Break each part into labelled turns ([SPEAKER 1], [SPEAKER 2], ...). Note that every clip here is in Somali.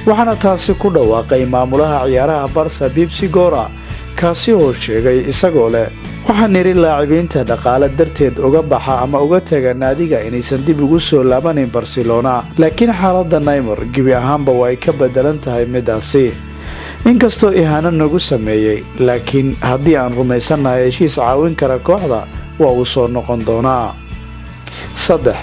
[SPEAKER 1] waxaana taasi ku dhawaaqay maamulaha ciyaaraha Barca Pep Guardiola kaasi oo sheegay isagoo leh waxaan niri laacibiinta dhaqaale darteed uga baxa ama uga taga naadiga inaysan dib ugu soo laabanin Barcelona laakiin xaaladda Neymar gibi ahaanba way ka bedelan tahay midaasi inkastoo ihaano nagu sameeyay laakiin haddii aan rumaysanahay heshiis caawin kara kooxda waa uu soo noqon doonaa 3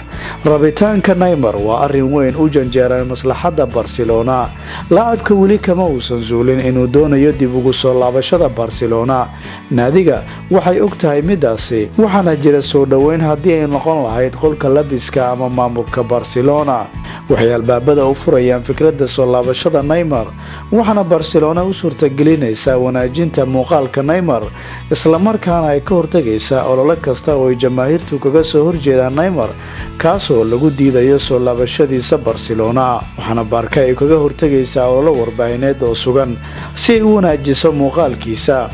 [SPEAKER 1] rabitaanka Neymar waa arrin weyn u janjeeray maslaxadda Barcelona laacibka weli kama uusan zuulin inuu doonayo dib ugu soo laabashada Barcelona naadiga waxay og tahay midaasi waxaana jira soo dhaweyn haddii ay noqon lahayd qolka labiska ama maamulka Barcelona waxay albaabada u furayaan fikradda soo laabashada Neymar waxaana Barcelona u suurtagelinaysaa wanaajinta muuqaalka Neymar isla markaana ay ka hortagaysaa olole kasta oo ay jamaahiirtu kaga soo horjeedaan Neymar kaasoo lagu diidayo soo laabashadiisa Barcelona waxaana Barca ay kaga hortagaysaa olole warbaahineed oo sugan si ay u wanaajiso muuqaalkiisa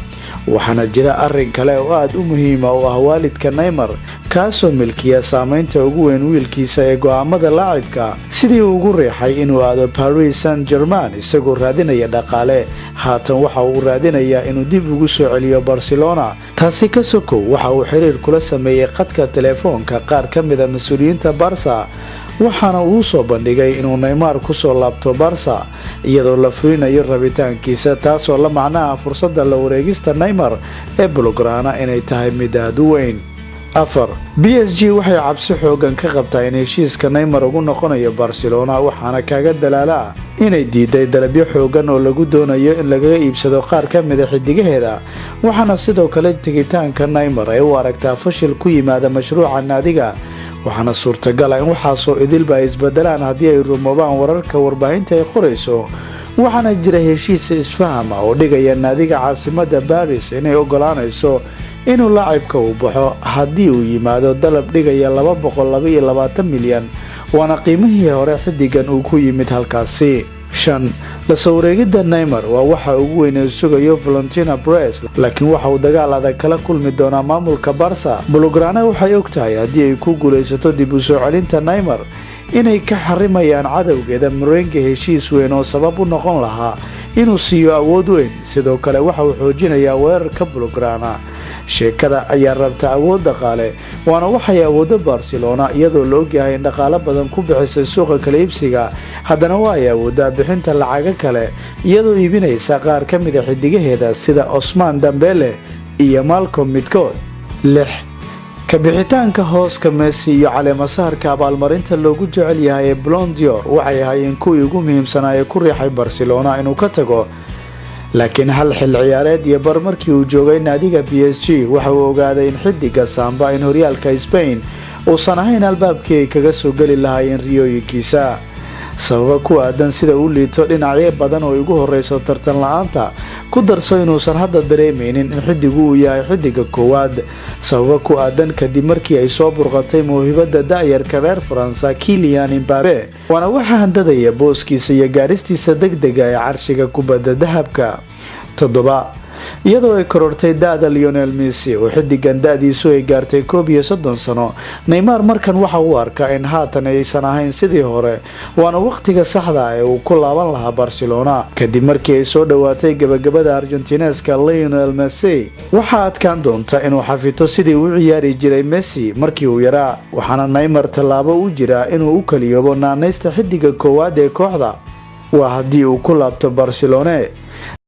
[SPEAKER 1] waxaana jira arrin kale oo aad u muhiim ah oo ah waalidka Neymar kaasoo milkiya saameynta ugu weyn wiilkiisa ee go'aamada laacibka sidii uu ugu riixay inuu aado Paris Saint-Germain isagoo raadinaya dhaqaale haatan waxa uu raadinayaa inuu dib ugu soo celiyo Barcelona taasi ka sokow waxa uu xiriir kula sameeyay khadka telefoonka qaar ka mid ah mas'uuliyiinta Barca waxaana uu soo bandhigay inuu Neymar ku soo laabto Barca iyadoo la fulinayo rabitaankiisa taasoo la macnaha fursadda la wareegista Neymar ee Blaugrana inay tahay mid aad u weyn 4 PSG waxay cabsi xoogan ka qabtaa in heshiiska Neymar ugu noqonayo Barcelona waxaana kaga dalaala inay diiday dalabyo xoogan oo lagu doonayo in laga iibsado qaar ka mid ah xidigaheeda waxaana sidoo kale tigitaanka Neymar ay u aragtaa fashil ku yimaada mashruuca naadiga waxaana suurtagal ah in waxaasoo idilba ay isbedelaan haddii ay rumoobaan wararka warbaahinta ay qorayso waxaana jira heshiis isfaham oo dhigaya naadiga caasimadda Paris inay ogolaanayso inuu laacibka u baxo haddii uu yimaado dalab dhigaya 222 milyan waana qiimihii hore xidigan uu ku yimid halkaasi 5 la soo wareegidda Neymar waa waxa ugu weyn ee sugayo Florentino Perez laakiin waxa uu dagaal adag kala kulmi doonaa maamulka Barca Blaugrana waxay og tahay haddii ay ku guuleysato dib u soo celinta Neymar inay ka xarimayaan cadawgeeda Merengue heshiis weyn oo sabab u noqon lahaa inuu siiyo awood weyn sidoo kale waxa uu xoojinayaa weerarka Blaugrana sheekada ayaa rabta awood dhaqaale waana waxay awoodda Barcelona iyadoo la ogyahay in dhaqaale badan ku bixisay suuqa kala iibsiga haddana waa ay awoodda bixinta lacag kale iyadoo iibinaysa qaar ka mid ah xidigaheeda sida Ousmane Dembele iyo Malcom midkood 6 ka bixitaanka hooska Messi iyo caleemasaarka abaalmarinta loogu jecel yahay Ballon d'Or waxay ahaayeen kuwii ugu muhiimsanaa ee ku riixay Barcelona inuu ka tago laakiin hal xil ciyaareed iyo bar markii uu joogay naadiga PSG waxa uu ogaaday in xidiga Samba in horyaalka Spain uusan ahayn albaabkii kaga soo gali lahaayeen riyooyinkiisa sababa ku aadan sida uu liito dhinacyo badan oo ugu horeyso tartan la'aanta ku darso inuusan hadda dareemeynin in xidigu uu yahay xidiga koowaad sababa ku aadan kadib markii ay soo burqatay mawhibada da'yarka reer Faransa Kylian Mbappé waana waxa handadaya booskiisa iyo gaaristiisa degdega ee carshiga kubadda dahabka 7 iyadoo ay korortay da'da Lionel Messi oo xidigan da'diisu ay gaartay 31 sano Neymar markan waxa uu arkaa in haatan aysan ahayn sidii hore waana waqtiga saxda ah ee uu ku laaban lahaa Barcelona kadib markii ay soo dhawaatay gabagabada Argentineska Lionel Messi waxa adkaan doonta inuu xafito sidii uu ciyaari jiray Messi markii uu yaraa waxaana Neymar talaabo u jira inuu u kaliyoobo naanaysta xidiga koowaad ee kooxda waa haddii uu ku laabto Barcelona